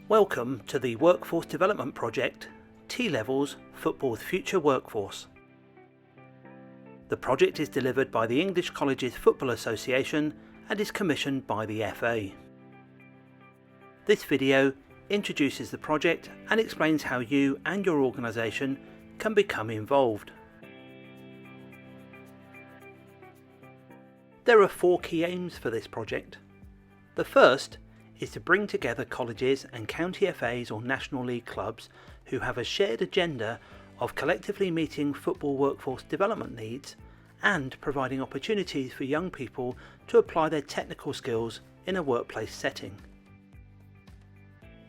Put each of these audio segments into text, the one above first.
Welcome to the Workforce Development Project, T-Levels Football with Future Workforce. The project is delivered by the English Colleges Football Association and is commissioned by the FA. This video introduces the project and explains how you and your organisation can become involved. There are 4 key aims for this project. The first is to bring together colleges and county FAs or National League clubs who have a shared agenda of collectively meeting football workforce development needs and providing opportunities for young people to apply their technical skills in a workplace setting.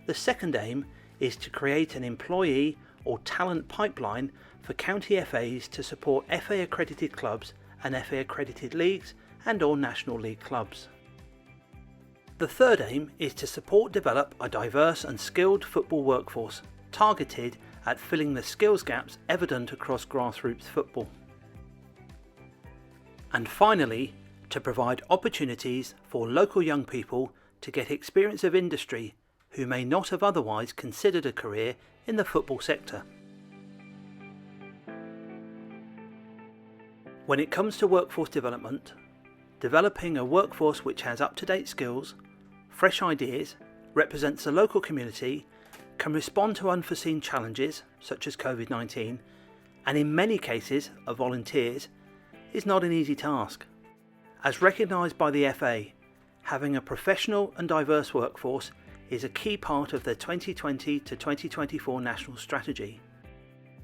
The second aim is to create an employee or talent pipeline for county FAs to support FA accredited clubs and FA accredited leagues and or National League clubs. The third aim is to develop a diverse and skilled football workforce targeted at filling the skills gaps evident across grassroots football. And finally, to provide opportunities for local young people to get experience of industry who may not have otherwise considered a career in the football sector. When it comes to workforce development, developing a workforce which has up-to-date skills, fresh ideas, represents the local community, can respond to unforeseen challenges such as COVID-19, and in many cases are volunteers, is not an easy task. As recognised by the FA, having a professional and diverse workforce is a key part of the 2020 to 2024 national strategy.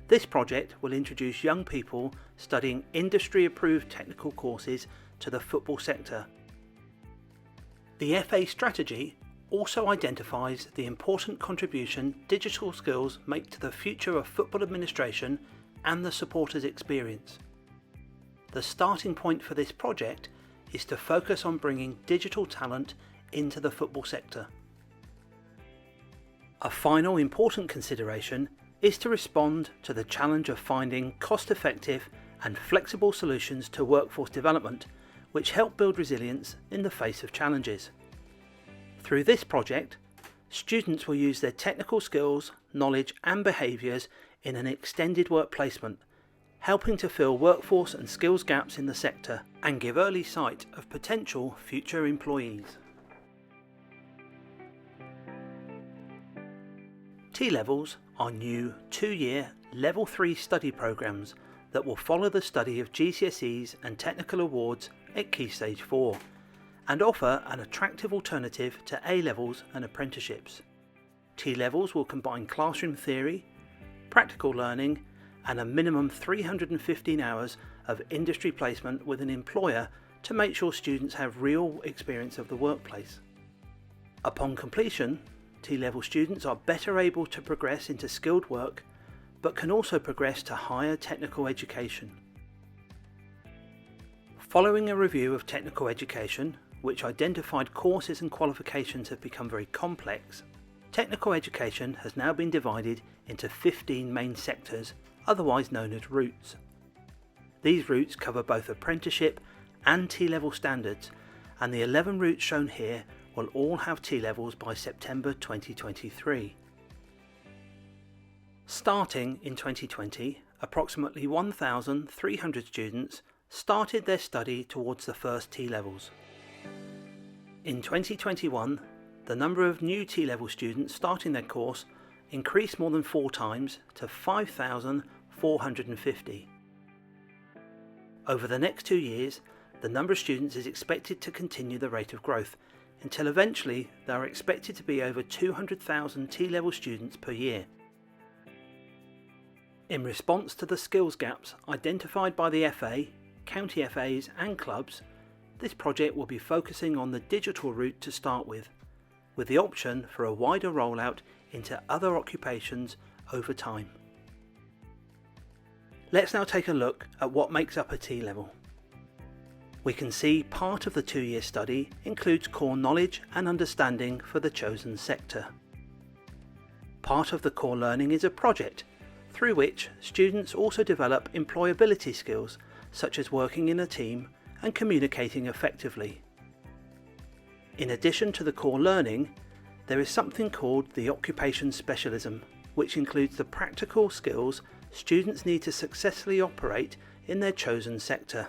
This project will introduce young people studying industry-approved technical courses to the football sector. The FA strategy also identifies the important contribution digital skills make to the future of football administration and the supporters' experience. The starting point for this project is to focus on bringing digital talent into the football sector. A final important consideration is to respond to the challenge of finding cost-effective and flexible solutions to workforce development which help build resilience in the face of challenges. Through this project, students will use their technical skills, knowledge and behaviours in an extended work placement, helping to fill workforce and skills gaps in the sector and give early sight of potential future employees. T-Levels are new 2-year Level 3 study programmes that will follow the study of GCSEs and technical awards at Key Stage 4 and offer an attractive alternative to A-levels and apprenticeships. T-Levels will combine classroom theory, practical learning and a minimum 315 hours of industry placement with an employer to make sure students have real experience of the workplace. Upon completion, T-level students are better able to progress into skilled work, but can also progress to higher technical education. Following a review of technical education, which identified courses and qualifications have become very complex, technical education has now been divided into 15 main sectors, otherwise known as routes. These routes cover both apprenticeship and T-level standards, and the 11 routes shown here will all have T-levels by September 2023. Starting in 2020, approximately 1,300 students started their study towards the first T-levels. In 2021, the number of new T-level students starting their course increased more than 4 times to 5,450. Over the next 2 years, the number of students is expected to continue the rate of growth until eventually there are expected to be over 200,000 T-level students per year. In response to the skills gaps identified by the FA, county FAs and clubs, this project will be focusing on the digital route to start with the option for a wider rollout into other occupations over time. Let's now take a look at what makes up a T-level. We can see part of the 2-year study includes core knowledge and understanding for the chosen sector. Part of the core learning is a project through which students also develop employability skills such as working in a team and communicating effectively. In addition to the core learning, there is something called the occupation specialism, which includes the practical skills students need to successfully operate in their chosen sector.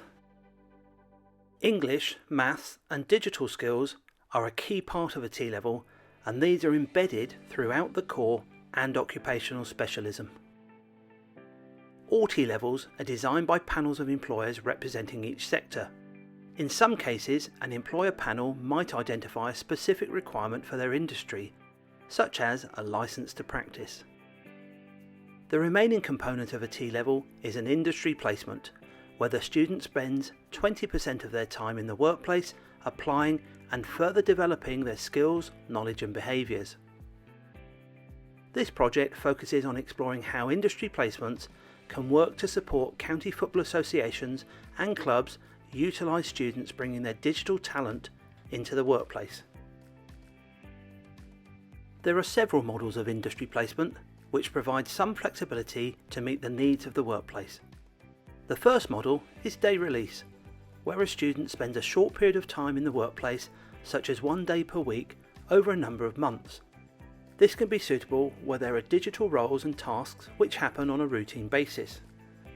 English, maths and digital skills are a key part of a T-level, and these are embedded throughout the core and occupational specialism. All T-levels are designed by panels of employers representing each sector. In some cases, an employer panel might identify a specific requirement for their industry, such as a license to practice. The remaining component of a T-level is an industry placement, where the student spends 20% of their time in the workplace applying and further developing their skills, knowledge and behaviours. This project focuses on exploring how industry placements can work to support county football associations and clubs utilise students bringing their digital talent into the workplace. There are several models of industry placement which provide some flexibility to meet the needs of the workplace. The first model is day release, where a student spends a short period of time in the workplace, such as 1 day per week, over a number of months. This can be suitable where there are digital roles and tasks which happen on a routine basis.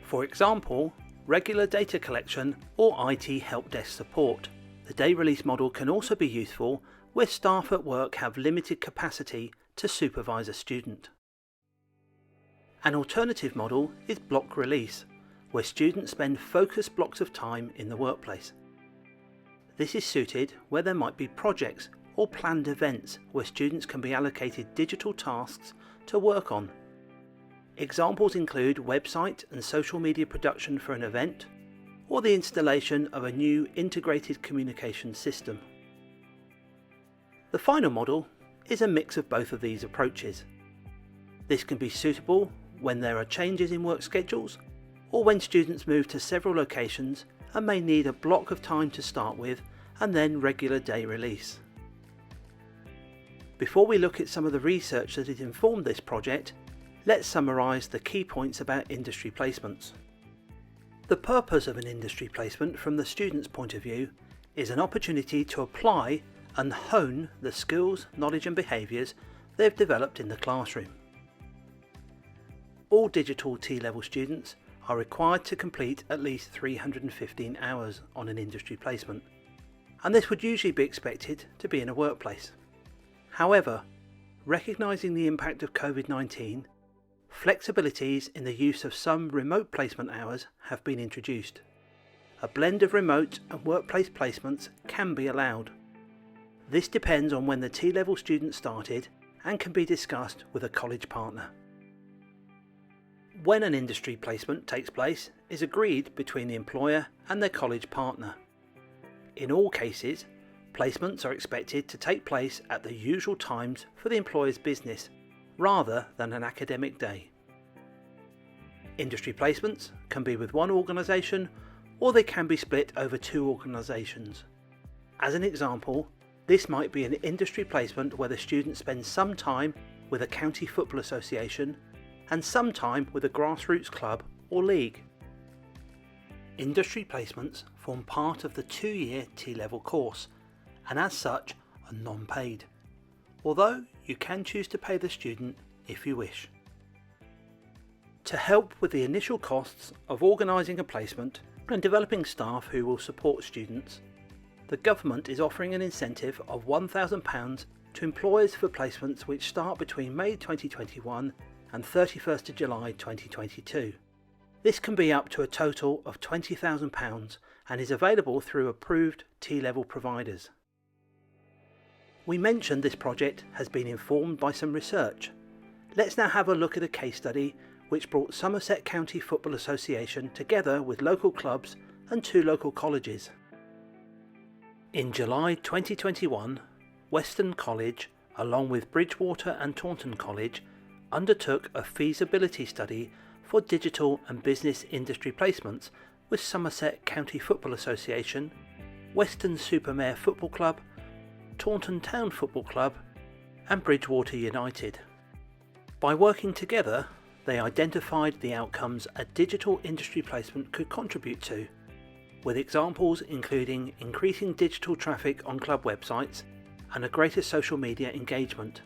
For example, regular data collection or IT help desk support. The day release model can also be useful where staff at work have limited capacity to supervise a student. An alternative model is block release, where students spend focused blocks of time in the workplace. This is suited where there might be projects or planned events where students can be allocated digital tasks to work on. Examples include website and social media production for an event, or the installation of a new integrated communication system. The final model is a mix of both of these approaches. This can be suitable when there are changes in work schedules, or when students move to several locations and may need a block of time to start with and then regular day release. Before we look at some of the research that has informed this project, let's summarise the key points about industry placements. The purpose of an industry placement from the student's point of view is an opportunity to apply and hone the skills, knowledge and behaviours they've developed in the classroom. All digital T-level students are required to complete at least 315 hours on an industry placement, and this would usually be expected to be in a workplace. However, recognising the impact of COVID-19, flexibilities in the use of some remote placement hours have been introduced. A blend of remote and workplace placements can be allowed. This depends on when the T-level student started and can be discussed with a college partner. When an industry placement takes place is agreed between the employer and their college partner. In all cases, placements are expected to take place at the usual times for the employer's business, rather than an academic day. Industry placements can be with one organisation, or they can be split over 2 organisations. As an example, this might be an industry placement where the student spends some time with a county football association and some time with a grassroots club or league. Industry placements form part of the 2-year T-level course, and as such are non-paid, although you can choose to pay the student if you wish. To help with the initial costs of organising a placement and developing staff who will support students, the government is offering an incentive of £1,000 to employers for placements which start between May 2021 and 31st of July 2022. This can be up to a total of £20,000 and is available through approved T-level providers. We mentioned this project has been informed by some research. Let's now have a look at a case study which brought Somerset County Football Association together with local clubs and 2 local colleges. In July 2021, Western College, along with Bridgwater and Taunton College, undertook a feasibility study for digital and business industry placements with Somerset County Football Association, Western Supermare Football Club, Taunton Town Football Club and Bridgwater United. By working together, they identified the outcomes a digital industry placement could contribute to, with examples including increasing digital traffic on club websites and a greater social media engagement.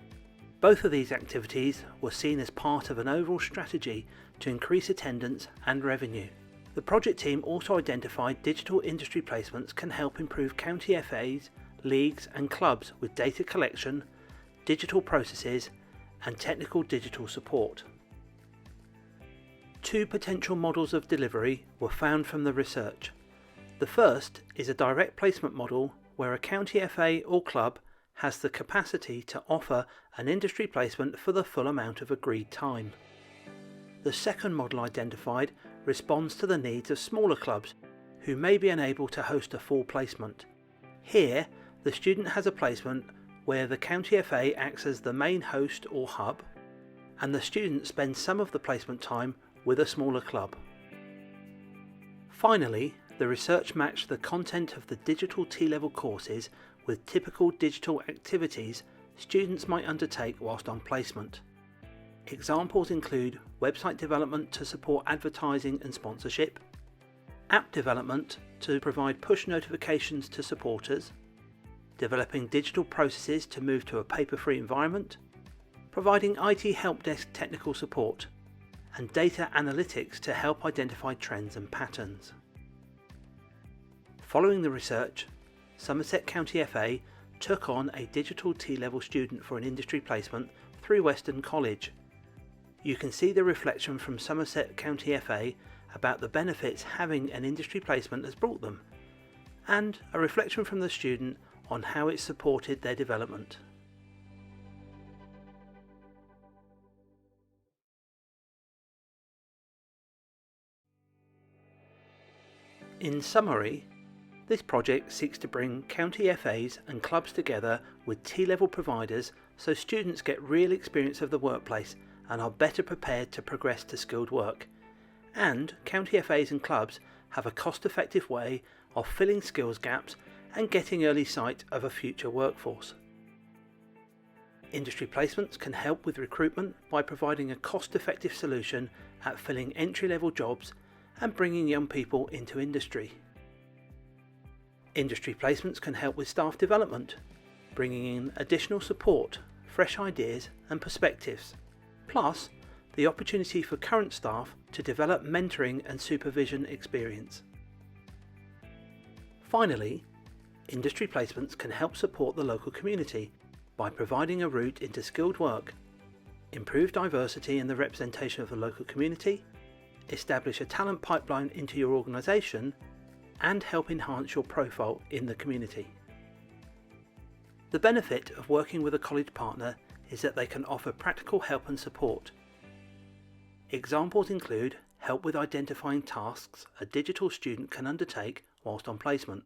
Both of these activities were seen as part of an overall strategy to increase attendance and revenue. The project team also identified digital industry placements can help improve county FAs, leagues and clubs with data collection, digital processes and technical digital support. Two potential models of delivery were found from the research. The first is a direct placement model where a county FA or club has the capacity to offer an industry placement for the full amount of agreed time. The second model identified responds to the needs of smaller clubs who may be unable to host a full placement. Here, the student has a placement where the county FA acts as the main host or hub, and the student spends some of the placement time with a smaller club. Finally, the research matched the content of the digital T-level courses with typical digital activities students might undertake whilst on placement. Examples include website development to support advertising and sponsorship, app development to provide push notifications to supporters, developing digital processes to move to a paper-free environment, providing IT help desk technical support, and data analytics to help identify trends and patterns. Following the research, Somerset County FA took on a digital T-level student for an industry placement through Western College. You can see the reflection from Somerset County FA about the benefits having an industry placement has brought them, and a reflection from the student on how it supported their development. In summary, this project seeks to bring county FAs and clubs together with T-level providers so students get real experience of the workplace and are better prepared to progress to skilled work. And county FAs and clubs have a cost-effective way of filling skills gaps and getting early sight of a future workforce. Industry placements can help with recruitment by providing a cost-effective solution at filling entry-level jobs and bringing young people into industry. Industry placements can help with staff development, bringing in additional support, fresh ideas and perspectives, plus the opportunity for current staff to develop mentoring and supervision experience. Finally, industry placements can help support the local community by providing a route into skilled work, improve diversity in the representation of the local community, establish a talent pipeline into your organisation, and help enhance your profile in the community. The benefit of working with a college partner is that they can offer practical help and support. Examples include help with identifying tasks a digital student can undertake whilst on placement.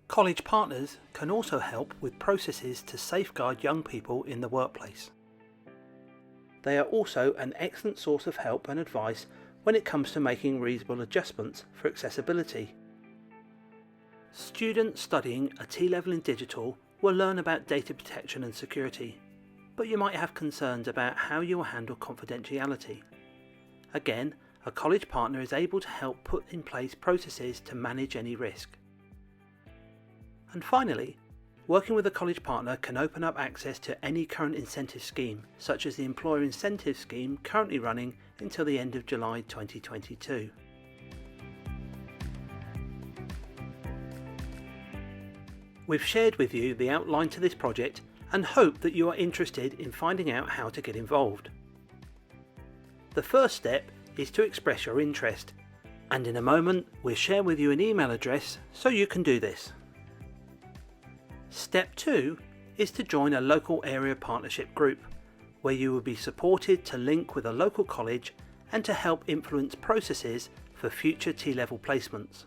College partners can also help with processes to safeguard young people in the workplace. They are also an excellent source of help and advice when it comes to making reasonable adjustments for accessibility. Students studying a T-level in digital will learn about data protection and security, but you might have concerns about how you will handle confidentiality. Again, a college partner is able to help put in place processes to manage any risk. And finally, working with a college partner can open up access to any current incentive scheme, such as the Employer Incentive Scheme currently running until the end of July 2022. We've shared with you the outline to this project and hope that you are interested in finding out how to get involved. The first step is to express your interest, and in a moment we'll share with you an email address so you can do this. Step 2 is to join a local area partnership group, where you will be supported to link with a local college and to help influence processes for future T-level placements.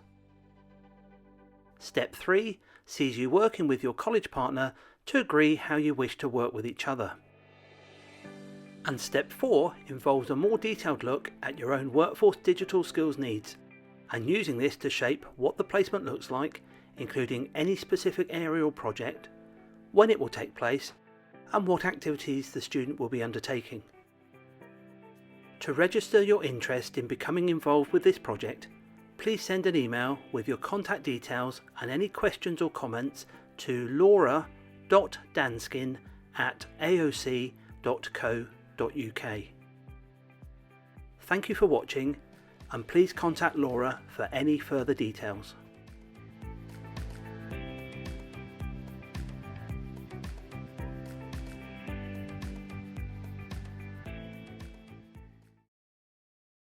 Step 3 sees you working with your college partner to agree how you wish to work with each other. And Step 4 involves a more detailed look at your own workforce digital skills needs, and using this to shape what the placement looks like, including any specific area or project, when it will take place, and what activities the student will be undertaking. To register your interest in becoming involved with this project, please send an email with your contact details and any questions or comments to laura.danskin@aoc.co.uk. Thank you for watching, and please contact Laura for any further details.